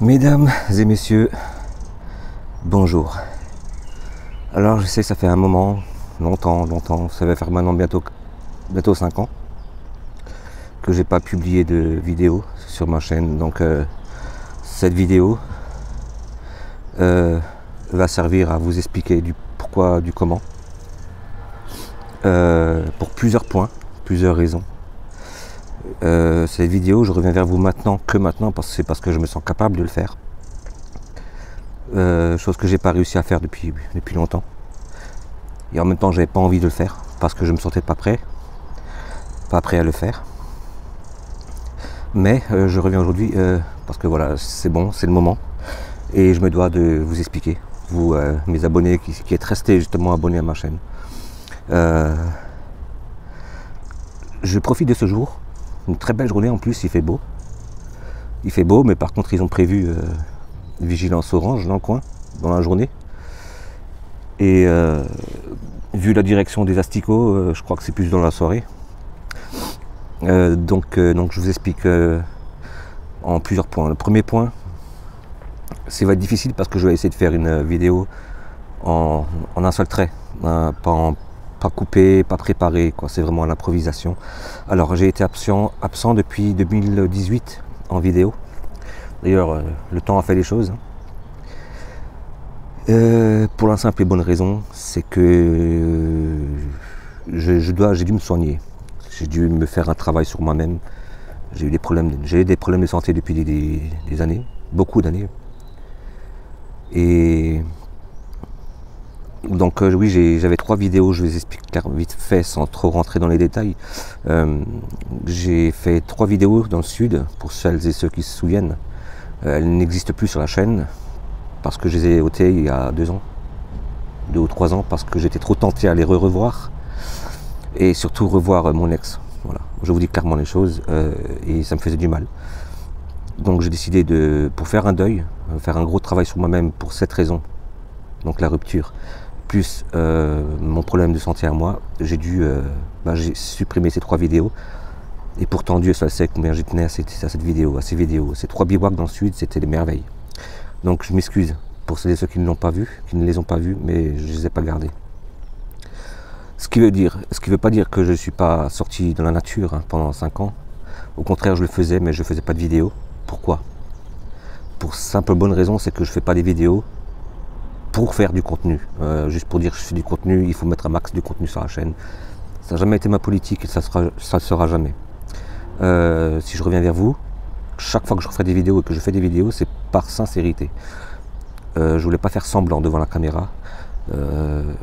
Mesdames et messieurs, bonjour. Alors je sais que ça fait un moment, longtemps, ça va faire maintenant bientôt 5 ans que j'ai pas publié de vidéo sur ma chaîne. Donc cette vidéo va servir à vous expliquer du pourquoi, du comment, pour plusieurs points, plusieurs raisons. Cette vidéo, je reviens vers vous maintenant, parce que je me sens capable de le faire. Chose que j'ai pas réussi à faire depuis longtemps. Et en même temps, j'avais pas envie de le faire parce que je me sentais pas prêt à le faire. Mais je reviens aujourd'hui parce que voilà, c'est bon, c'est le moment. Et je me dois de vous expliquer, vous, mes abonnés qui êtes restés justement abonnés à ma chaîne. Je profite de ce jour. Une très belle journée en plus, il fait beau. Il fait beau, mais par contre ils ont prévu vigilance orange dans le coin, dans la journée. Et vu la direction des asticots, je crois que c'est plus dans la soirée. Donc je vous explique en plusieurs points. Le premier point, ça va être difficile parce que je vais essayer de faire une vidéo en un seul trait, hein, pas coupé, pas préparé, quoi. C'est vraiment à l'improvisation. Alors j'ai été absent depuis 2018 en vidéo. D'ailleurs, le temps a fait les choses. Pour la simple et bonne raison, c'est que j'ai dû me soigner. J'ai dû me faire un travail sur moi-même. J'ai des problèmes de santé depuis des années, beaucoup d'années. Et donc oui, j'avais 3 vidéos, je vous explique vite fait sans trop rentrer dans les détails. J'ai fait 3 vidéos dans le sud, pour celles et ceux qui se souviennent. Elles n'existent plus sur la chaîne, parce que je les ai ôtées il y a 2 ans, 2 ou 3 ans, parce que j'étais trop tenté à les revoir, et surtout revoir mon ex. Voilà, je vous dis clairement les choses, et ça me faisait du mal. Donc j'ai décidé pour faire un deuil, faire un gros travail sur moi-même pour cette raison, donc la rupture, plus mon problème de santé à moi, j'ai supprimé ces 3 vidéos. Et pourtant Dieu seul sait combien j'y tenais à ces vidéos. Ces 3 bivouacs dans le sud, c'était des merveilles. Donc je m'excuse pour ceux et ceux qui ne les ont pas vus, mais je ne les ai pas gardés. Ce qui veut pas dire que je ne suis pas sorti dans la nature pendant 5 ans. Au contraire, je le faisais, mais je ne faisais pas de vidéos. Pourquoi? Pour simple bonne raison, c'est que je ne fais pas des vidéos pour faire du contenu. Juste pour dire que je fais du contenu, il faut mettre un max de contenu sur la chaîne. Ça n'a jamais été ma politique et ça ne sera jamais. Si je reviens vers vous, chaque fois que je ferai des vidéos et que je fais des vidéos, c'est par sincérité. Je voulais pas faire semblant devant la caméra.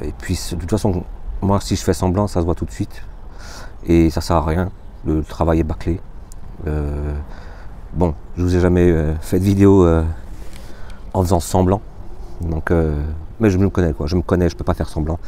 Et puis de toute façon, moi si je fais semblant, ça se voit tout de suite. Et ça sert à rien. Le travail est bâclé. Bon, je vous ai jamais fait de vidéo en faisant semblant. Donc, mais je me connais, quoi. Je me connais, je peux pas faire semblant.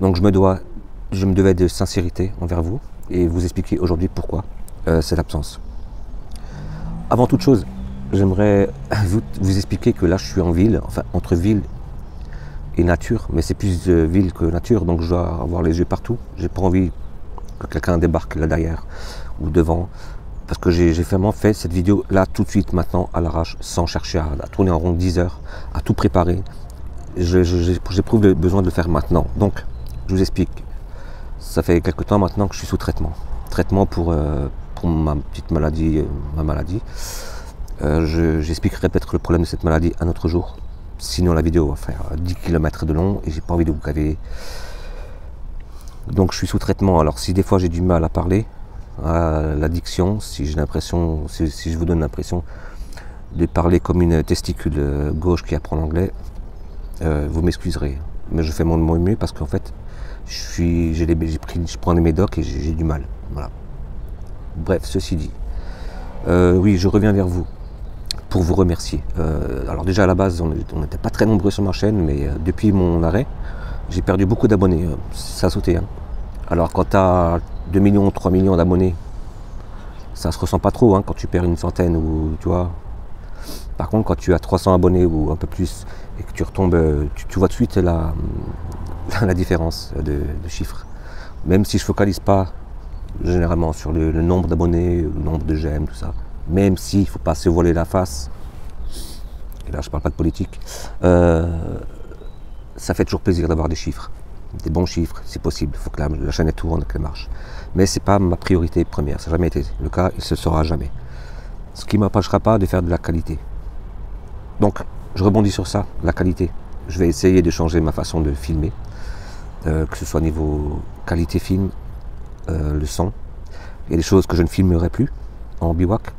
Donc je me devais de sincérité envers vous et vous expliquer aujourd'hui pourquoi cette absence. Avant toute chose, j'aimerais vous expliquer que là je suis en ville, enfin entre ville et nature, mais c'est plus ville que nature, donc je dois avoir les yeux partout. J'ai pas envie que quelqu'un débarque là derrière ou devant, parce que j'ai vraiment fait cette vidéo là tout de suite, maintenant, à l'arrache, sans chercher à tourner en rond 10 heures, à tout préparer. J'éprouve le besoin de le faire maintenant. Donc je vous explique. Ça fait quelque temps maintenant que je suis sous traitement. Traitement pour ma petite maladie, ma maladie. J'expliquerai peut-être le problème de cette maladie un autre jour. Sinon la vidéo va faire 10 km de long et j'ai pas envie de vous caver. Donc je suis sous traitement. Alors si des fois j'ai du mal à parler, à l'addiction, si j'ai l'impression, si je vous donne l'impression de parler comme une testicule gauche qui apprend l'anglais, vous m'excuserez. Mais je fais mon mieux parce qu'en fait, je prends des médocs et j'ai du mal. Voilà. Bref, ceci dit, oui, je reviens vers vous pour vous remercier. Alors déjà à la base, on n'était pas très nombreux sur ma chaîne, mais depuis mon arrêt, j'ai perdu beaucoup d'abonnés. Ça a sauté. Alors quand tu as 2 millions, 3 millions d'abonnés, ça se ressent pas trop quand tu perds une centaine ou tu vois. Par contre, quand tu as 300 abonnés ou un peu plus et que tu retombes, tu vois tout de suite la différence de chiffres. Même si je ne focalise pas généralement sur le nombre d'abonnés, le nombre de j'aime, tout ça. Même s'il ne faut pas se voiler la face, et là je ne parle pas de politique, ça fait toujours plaisir d'avoir des chiffres, des bons chiffres, c'est possible, il faut que la chaîne tourne, qu'elle marche. Mais ce n'est pas ma priorité première, ça n'a jamais été le cas, il ne se sera jamais. Ce qui ne m'empêchera pas de faire de la qualité. Donc, je rebondis sur ça, la qualité. Je vais essayer de changer ma façon de filmer, que ce soit au niveau qualité film, le son. Il y a des choses que je ne filmerai plus en bivouac.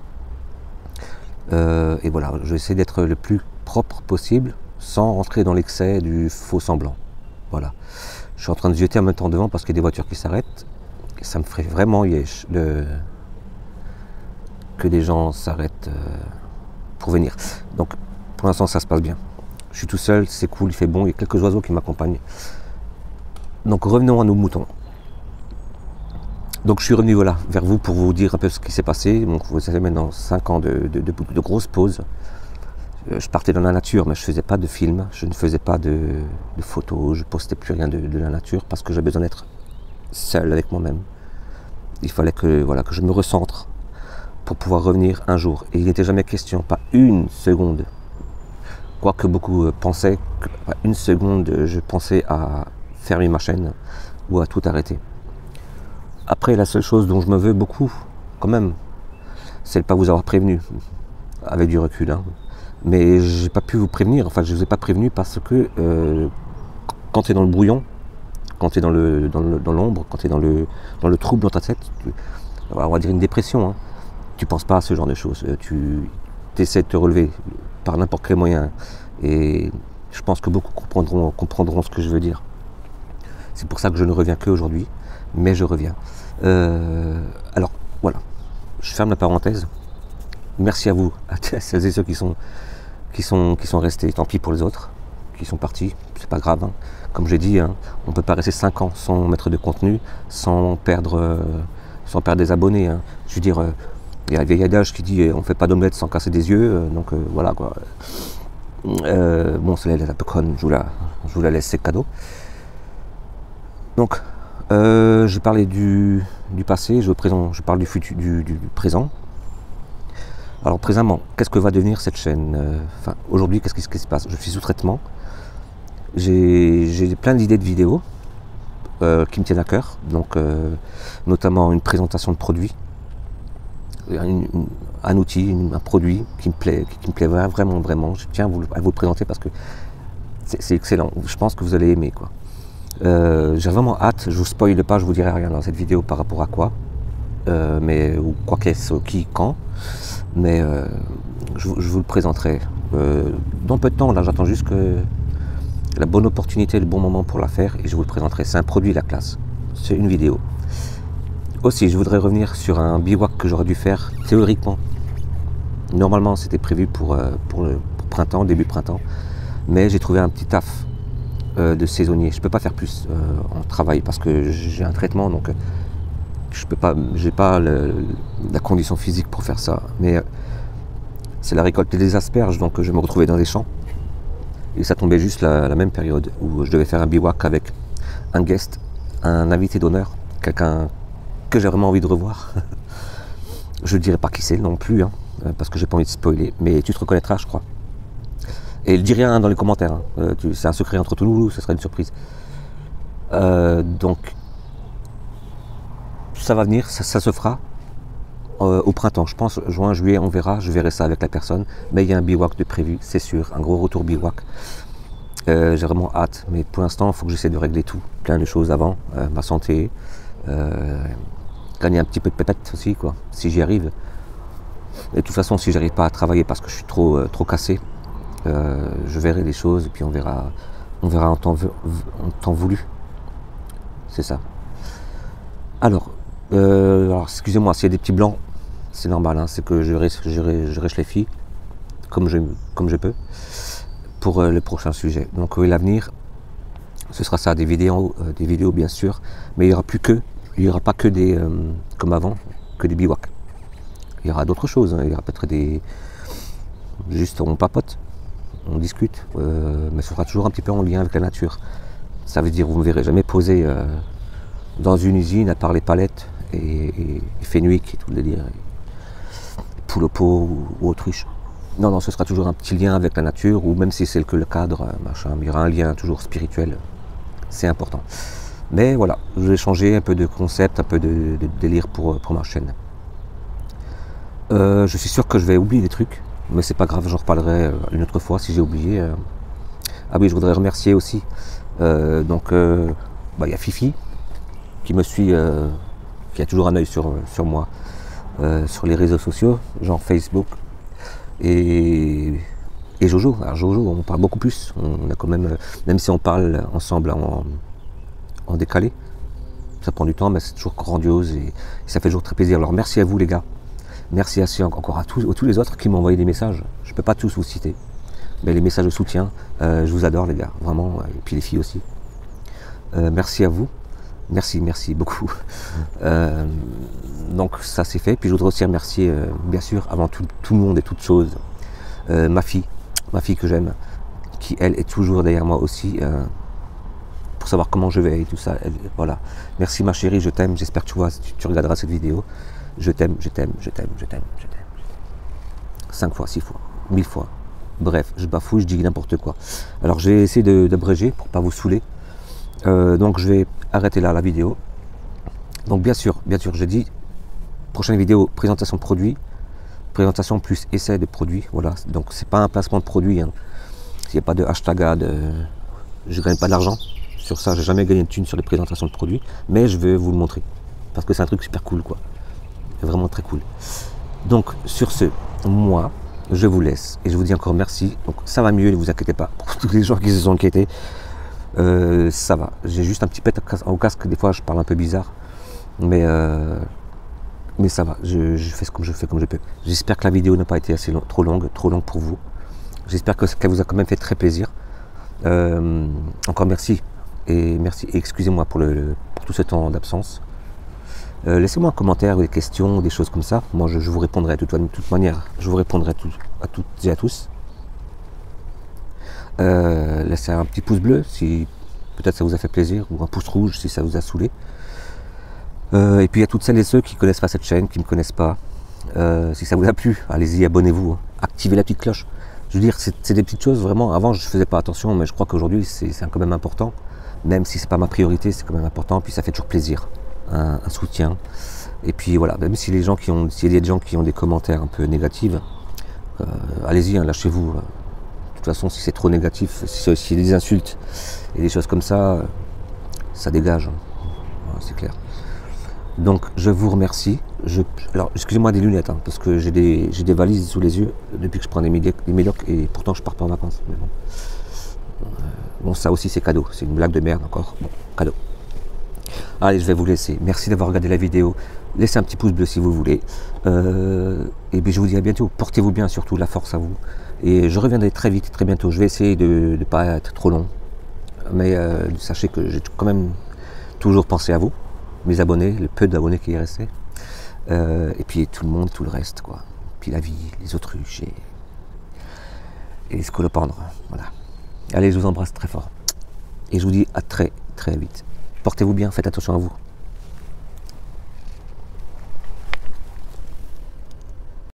Et voilà, je vais essayer d'être le plus propre possible sans rentrer dans l'excès du faux semblant. Voilà. Je suis en train de jeter en même temps devant parce qu'il y a des voitures qui s'arrêtent. Et ça me ferait vraiment yesh que des gens s'arrêtent pour venir. Donc pour l'instant ça se passe bien. Je suis tout seul, c'est cool, il fait bon, il y a quelques oiseaux qui m'accompagnent. Donc revenons à nos moutons. Donc je suis revenu voilà, vers vous pour vous dire un peu ce qui s'est passé. Donc vous savez maintenant 5 ans de grosses pauses. Je partais dans la nature, mais je ne faisais pas de films, je ne faisais pas de photos, je ne postais plus rien de la nature parce que j'avais besoin d'être seul avec moi-même. Il fallait que, voilà, que je me recentre pour pouvoir revenir un jour. Et il n'était jamais question, pas une seconde, quoique beaucoup pensaient, pas une seconde, je pensais à fermer ma chaîne ou à tout arrêter. Après, la seule chose dont je me veux beaucoup, quand même, c'est de ne pas vous avoir prévenu, avec du recul. Hein. Mais j'ai pas pu vous prévenir, enfin je ne vous ai pas prévenu parce que quand tu es dans le brouillon, quand tu es dans l'ombre, quand tu es dans le trouble dans ta tête, on va dire une dépression, hein, tu ne penses pas à ce genre de choses, tu essaies de te relever par n'importe quel moyen. Et je pense que beaucoup comprendront ce que je veux dire. C'est pour ça que je ne reviens qu'aujourd'hui, mais je reviens. Alors voilà, je ferme la parenthèse. Merci à vous, à celles et ceux qui sont restés, tant pis pour les autres, qui sont partis, c'est pas grave. Hein. Comme j'ai dit, hein, on ne peut pas rester 5 ans sans mettre de contenu, sans perdre des abonnés. Hein. Je veux dire, il y a un vieil adage qui dit on ne fait pas d'omelette sans casser des yeux, donc voilà quoi. Bon, celle-là est un peu conne, je vous la laisse, c'est cadeau. Donc, j'ai parlé du passé, je parle du futur, du présent. Alors présentement, qu'est-ce que va devenir cette chaîne? Enfin, aujourd'hui, qu'est-ce qui se passe? Je suis sous traitement. J'ai plein d'idées de vidéos qui me tiennent à cœur. Donc, notamment une présentation de produit, un outil, un produit qui me plaît vraiment. Je tiens à vous le présenter parce que c'est excellent. Je pense que vous allez aimer, quoi. J'ai vraiment hâte. Je vous spoile pas, je vous dirai rien dans cette vidéo par rapport à quoi, ou quoi qu'est-ce, qui, quand. Mais je vous le présenterai dans peu de temps. Là, j'attends juste que la bonne opportunité, le bon moment pour la faire, et je vous le présenterai. C'est un produit la classe. C'est une vidéo. Aussi, je voudrais revenir sur un bivouac que j'aurais dû faire théoriquement. Normalement, c'était prévu pour le printemps, début printemps, mais j'ai trouvé un petit taf de saisonnier. Je peux pas faire plus en travail parce que j'ai un traitement, donc je peux pas, j'ai pas la condition physique pour faire ça. Mais c'est la récolte des asperges, donc je me retrouvais dans les champs. Et ça tombait juste la même période où je devais faire un bivouac avec un guest, un invité d'honneur, quelqu'un que j'ai vraiment envie de revoir. Je ne dirai pas qui c'est non plus, hein, parce que j'ai pas envie de spoiler, mais tu te reconnaîtras, je crois. Et dis rien dans les commentaires, hein. C'est un secret entre nous, ce sera une surprise. Donc, ça va venir, ça se fera au printemps. Je pense juin, juillet, on verra, je verrai ça avec la personne. Mais il y a un bivouac de prévu, c'est sûr, un gros retour bivouac. J'ai vraiment hâte, mais pour l'instant, il faut que j'essaie de régler tout. Plein de choses avant, ma santé, gagner un petit peu de pépette aussi, quoi, si j'y arrive. Et de toute façon, si j'arrive pas à travailler parce que je suis trop cassé, je verrai les choses et puis on verra en temps voulu. C'est ça. Alors excusez-moi, s'il y a des petits blancs, c'est normal, hein, c'est que je rèche les filles comme je peux pour le prochain sujet. Donc l'avenir, ce sera ça, des vidéos bien sûr, mais il n'y aura pas que des, comme avant, que des bivouacs. Il y aura d'autres choses, hein, il y aura peut-être juste on papote, on discute, mais ce sera toujours un petit peu en lien avec la nature. Ça veut dire vous ne me verrez jamais poser dans une usine à part les palettes et Fenwick et tout le délire, poule au pot ou autruche. Non, non, ce sera toujours un petit lien avec la nature, ou même si c'est que le cadre, machin, il y aura un lien toujours spirituel, c'est important. Mais voilà, je vais changer un peu de concept, un peu de délire pour ma chaîne. Je suis sûr que je vais oublier des trucs, mais c'est pas grave, j'en reparlerai une autre fois si j'ai oublié. Ah oui, je voudrais remercier aussi, il y a Fifi, qui me suit, qui a toujours un œil sur moi, sur les réseaux sociaux, genre Facebook, et Jojo. Alors Jojo, on parle beaucoup plus, on a quand même si on parle ensemble en décalé, ça prend du temps, mais c'est toujours grandiose et ça fait toujours très plaisir. Alors merci à vous les gars, merci encore à tous les autres qui m'ont envoyé des messages. Je ne peux pas tous vous citer, mais les messages de soutien, je vous adore les gars, vraiment, et puis les filles aussi. Merci à vous, merci beaucoup. Donc ça c'est fait, puis je voudrais aussi remercier bien sûr avant tout le monde et toute chose, ma fille que j'aime, qui elle est toujours derrière moi aussi, pour savoir comment je vais et tout ça. Voilà. Merci ma chérie, je t'aime, j'espère que tu regarderas cette vidéo. Je t'aime. 5 fois, 6 fois, 1000 fois. Bref, je bafouille, je dis n'importe quoi. Alors je vais essayer d'abréger pour pas vous saouler. Donc je vais arrêter là la vidéo. Donc bien sûr, j'ai dit, prochaine vidéo, présentation de produit, présentation plus essai de produit. Voilà, donc c'est pas un placement de produit. Hein. Il n'y a pas de hashtag ad, je gagne pas d'argent. Sur ça, j'ai jamais gagné de thune sur les présentations de produits, mais je vais vous le montrer parce que c'est un truc super cool, quoi. C'est vraiment très cool. Donc, sur ce, moi, je vous laisse et je vous dis encore merci. Donc, ça va mieux, ne vous inquiétez pas. Pour tous les gens qui se sont inquiétés, ça va. J'ai juste un petit pet au casque. Des fois, je parle un peu bizarre, mais ça va. Je fais comme je peux. J'espère que la vidéo n'a pas été trop longue pour vous. J'espère qu'elle vous a quand même fait très plaisir. Encore merci. Et merci et excusez-moi pour tout ce temps d'absence. Laissez-moi un commentaire ou des questions, des choses comme ça. Moi, je vous répondrai de toute manière. Je vous répondrai à toutes et à tous. Laissez un petit pouce bleu si peut-être ça vous a fait plaisir, ou un pouce rouge si ça vous a saoulé. Et puis à toutes celles et ceux qui connaissent pas cette chaîne, qui ne me connaissent pas, si ça vous a plu, allez-y, abonnez-vous, hein. Activez la petite cloche. Je veux dire, c'est des petites choses vraiment. Avant, je ne faisais pas attention, mais je crois qu'aujourd'hui, c'est quand même important. Même si c'est pas ma priorité, c'est quand même important. Puis ça fait toujours plaisir, un soutien. Et puis voilà, même si s'il y a des gens qui ont des commentaires un peu négatifs, allez-y, hein, lâchez-vous. De toute façon, si c'est trop négatif, si y a des insultes et des choses comme ça, ça dégage. Voilà, c'est clair. Donc je vous remercie. Alors excusez-moi des lunettes, hein, parce que j'ai des valises sous les yeux depuis que je prends des médocs et pourtant je pars pas en vacances. Mais bon. Bon, ça aussi c'est cadeau, c'est une blague de merde encore. Bon, cadeau. Allez, je vais vous laisser. Merci d'avoir regardé la vidéo. Laissez un petit pouce bleu si vous voulez. Et puis je vous dis à bientôt. Portez-vous bien, surtout la force à vous. Et je reviendrai très vite, très bientôt. Je vais essayer de ne pas être trop long. Mais sachez que j'ai quand même toujours pensé à vous, mes abonnés, le peu d'abonnés qui est resté. Et puis tout le monde, tout le reste, quoi. Puis la vie, les autruches et les scolopendres. Voilà. Allez, je vous embrasse très fort. Et je vous dis à très très vite. Portez-vous bien, faites attention à vous.